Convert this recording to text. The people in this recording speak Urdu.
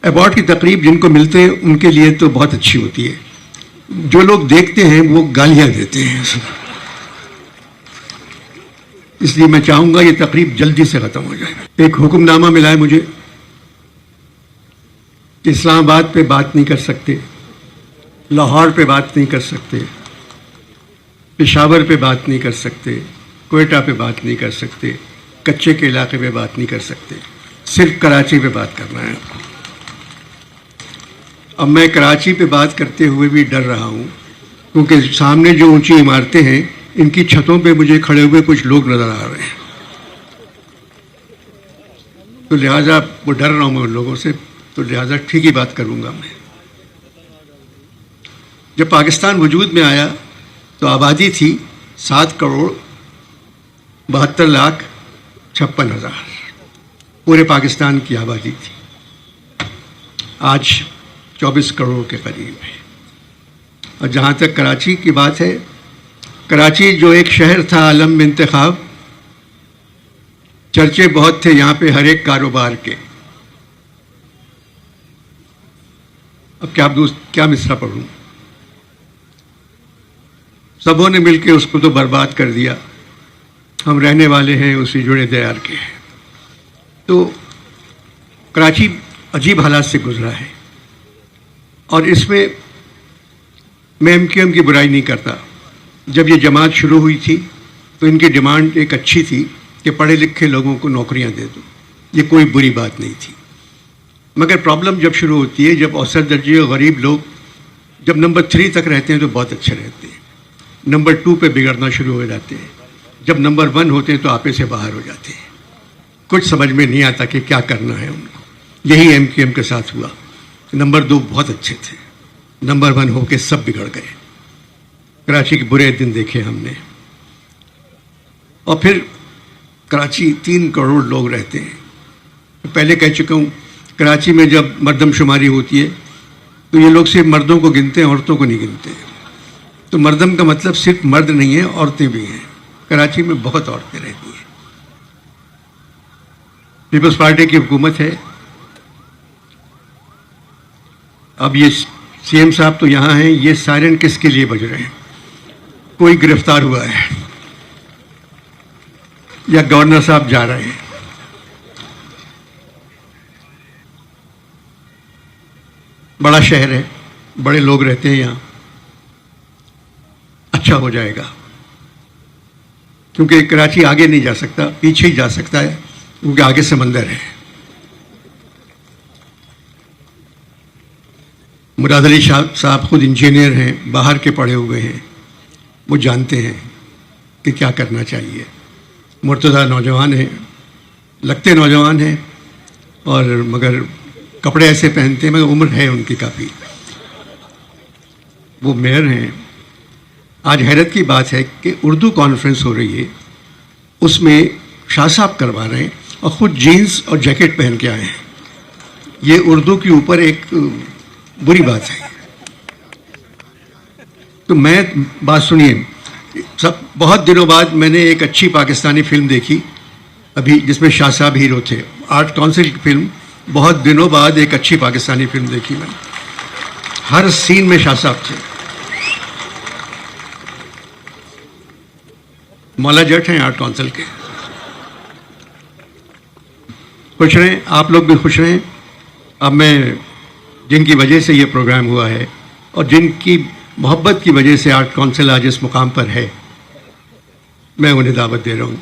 ایوارڈ کی تقریب جن کو ملتے ہیں ان کے لیے تو بہت اچھی ہوتی ہے، جو لوگ دیکھتے ہیں وہ گالیاں دیتے ہیں. اس لیے میں چاہوں گا یہ تقریب جلدی سے ختم ہو جائے. ایک حکم نامہ ملا ہے مجھے کہ اسلام آباد پہ بات نہیں کر سکتے، لاہور پہ بات نہیں کر سکتے، پشاور پہ بات نہیں کر سکتے، کوئٹہ پہ بات نہیں کر سکتے، کچے کے علاقے پہ بات نہیں کر سکتے، صرف کراچی پہ بات کرنا ہے آپ کو. اب میں کراچی پہ بات کرتے ہوئے بھی ڈر رہا ہوں، کیونکہ سامنے جو اونچی عمارتیں ہیں ان کی چھتوں پہ مجھے کھڑے ہوئے کچھ لوگ نظر آ رہے ہیں، تو لہٰذا وہ ڈر رہا ہوں میں ان لوگوں سے، تو لہٰذا ٹھیک ہی بات کروں گا. میں جب پاکستان وجود میں آیا تو آبادی تھی 7,72,56,000 پورے پاکستان کی آبادی تھی. آج 24 کروڑ کے قریب ہے. اور جہاں تک کراچی کی بات ہے، کراچی جو ایک شہر تھا عالم انتخاب، چرچے بہت تھے یہاں پہ ہر ایک کاروبار کے. اب کیا مصرع پڑھوں، سبوں نے مل کے اس کو تو برباد کر دیا. ہم رہنے والے ہیں اسی جڑے دیار کے. تو کراچی عجیب حالات سے گزرا ہے، اور اس میں ایم کیو ایم کی برائی نہیں کرتا. جب یہ جماعت شروع ہوئی تھی تو ان کی ڈیمانڈ ایک اچھی تھی کہ پڑھے لکھے لوگوں کو نوکریاں دے دو، یہ کوئی بری بات نہیں تھی. مگر پرابلم جب شروع ہوتی ہے جب اوسط درجے غریب لوگ جب نمبر 3 تک رہتے ہیں تو بہت اچھے رہتے ہیں، نمبر 2 پہ بگڑنا شروع ہو جاتے ہیں، جب نمبر 1 ہوتے ہیں تو آپے سے باہر ہو جاتے ہیں، کچھ سمجھ میں نہیں آتا کہ کیا کرنا ہے ان کو. یہی ایم کیو ایم کے ساتھ ہوا. نمبر 2 بہت اچھے تھے، نمبر 1 ہو کے سب بگڑ گئے. کراچی کے برے دن دیکھے ہم نے. اور پھر کراچی 3 کروڑ لوگ رہتے ہیں. پہلے کہہ چکا ہوں کراچی میں جب مردم شماری ہوتی ہے تو یہ لوگ صرف مردوں کو گنتے ہیں، عورتوں کو نہیں گنتے. تو مردم کا مطلب صرف مرد نہیں ہے، عورتیں بھی ہیں. کراچی میں بہت عورتیں رہتی ہیں. پیپلز پارٹی کی حکومت ہے. اب یہ سی ایم صاحب تو یہاں ہیں، یہ سائرن کس کے لیے بج رہے ہیں؟ کوئی گرفتار ہوا ہے یا گورنر صاحب جا رہے ہیں؟ بڑا شہر ہے، بڑے لوگ رہتے ہیں یہاں، اچھا ہو جائے گا. کیونکہ کراچی آگے نہیں جا سکتا، پیچھے ہی جا سکتا ہے، کیونکہ آگے سمندر ہے. مراد علی صاحب خود انجینئر ہیں، باہر کے پڑھے ہوئے ہیں، وہ جانتے ہیں کہ کیا کرنا چاہیے. مرتضیٰ نوجوان ہیں، لگتے نوجوان ہیں، اور مگر کپڑے ایسے پہنتے ہیں، مگر عمر ہے ان کی کافی. وہ میئر ہیں. آج حیرت کی بات ہے کہ اردو کانفرنس ہو رہی ہے، اس میں شاہ صاحب کروا رہے ہیں اور خود جینز اور جیکٹ پہن کے آئے ہیں. یہ اردو کے اوپر ایک بری بات ہے. تو میں بات سنیے، بہت دنوں بعد میں نے ایک اچھی پاکستانی فلم دیکھی ابھی، جس میں شاہ صاحب ہیرو تھے. آرٹ کونسل کی فلم. بہت دنوں بعد ایک اچھی پاکستانی فلم دیکھی میں نے. ہر سین میں شاہ صاحب تھے. مولا جٹ ہیں آرٹ کونسل کے. خوش رہیں، آپ لوگ بھی خوش رہیں. اب میں جن کی وجہ سے یہ پروگرام ہوا ہے اور جن کی محبت کی وجہ سے آرٹ کونسل آج اس مقام پر ہے، میں انہیں دعوت دے رہا ہوں.